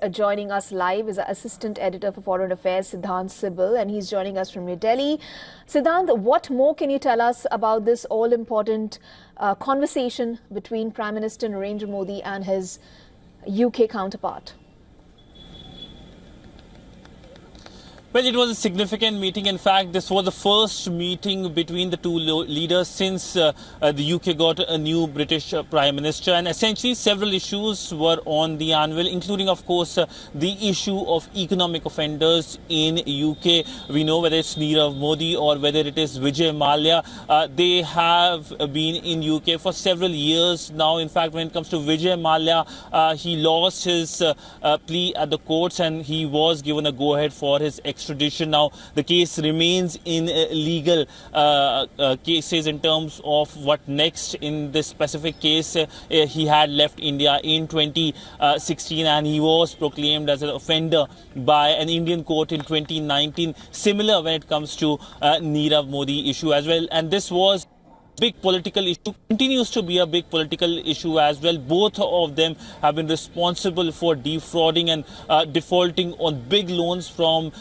Joining us live is our Assistant Editor for Foreign Affairs, Siddhant Sibal, and he's joining us from New Delhi. Siddhant, what more can you tell us about this all-important conversation between Prime Minister Narendra Modi and his UK counterpart? Well, it was a significant meeting. In fact, this was the first meeting between the two leaders since the UK got a new British Prime Minister. And essentially, several issues were on the anvil, including, of course, the issue of economic offenders in UK. We know whether it's Nirav Modi or whether it is Vijay Mallya. They have been in UK for several years now. In fact, when it comes to Vijay Mallya, he lost his plea at the courts and he was given a go-ahead for his extradition. Now, the case remains in legal cases in terms of what next in this specific case. He had left India in 2016 and he was proclaimed as an offender by an Indian court in 2019. Similar when it comes to Nirav Modi issue as well. And this was big political issue, continues to be a big political issue as well. Both of them have been responsible for defrauding and defaulting on big loans from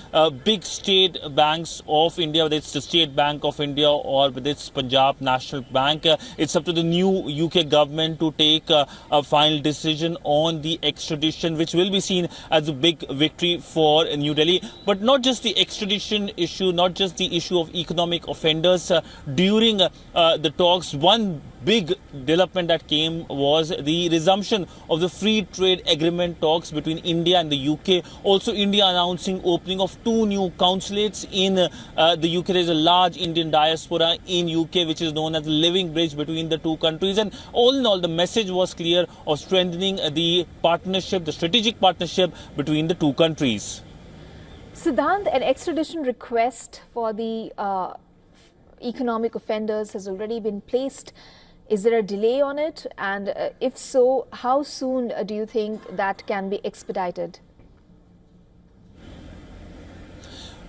big state banks of India, whether it's the State Bank of India or whether it's Punjab National Bank. It's up to the new UK government to take a final decision on the extradition, which will be seen as a big victory for New Delhi. But not just the extradition issue, not just the issue of economic offenders. During the talks, one big development that came was the resumption of the free trade agreement talks between India and the UK. Also, India announcing opening of 2 new consulates in the UK. There is a large Indian diaspora in UK, which is known as the living bridge between the two countries. And all in all, the message was clear of strengthening the partnership, the strategic partnership between the two countries. Siddhant, an extradition request for the economic offenders has already been placed. Is there a delay on it? And if so, how soon do you think that can be expedited?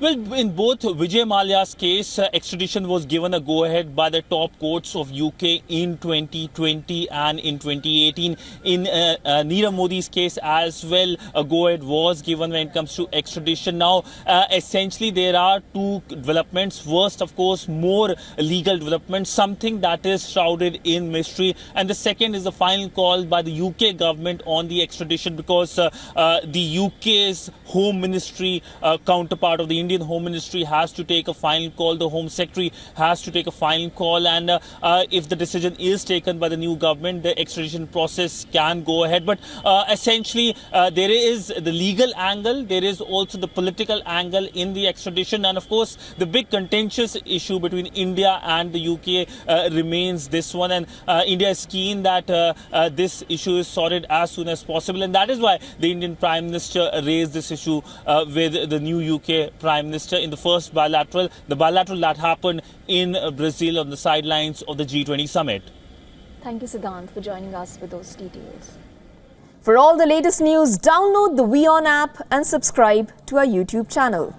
Well, in both Vijay Mallya's case, extradition was given a go-ahead by the top courts of UK in 2020 and in 2018. In Nirav Modi's case as well, a go-ahead was given when it comes to extradition. Now, essentially, there are 2 developments. First, of course, more legal developments, something that is shrouded in mystery. And the second is the final call by the UK government on the extradition, because the UK's Home Ministry counterpart of the Indian Home Ministry has to take a final call. The Home Secretary has to take a final call, and if the decision is taken by the new government, the extradition process can go ahead. But essentially, there is the legal angle, there is also the political angle in the extradition, and of course, the big contentious issue between India and the UK remains this one, and India is keen that this issue is sorted as soon as possible, and that is why the Indian Prime Minister raised this issue with the new UK Prime Minister in the first bilateral, the bilateral that happened in Brazil on the sidelines of the G20 summit. Thank you, Siddhant, for joining us with those details. For all the latest news, download the WION app and subscribe to our YouTube channel.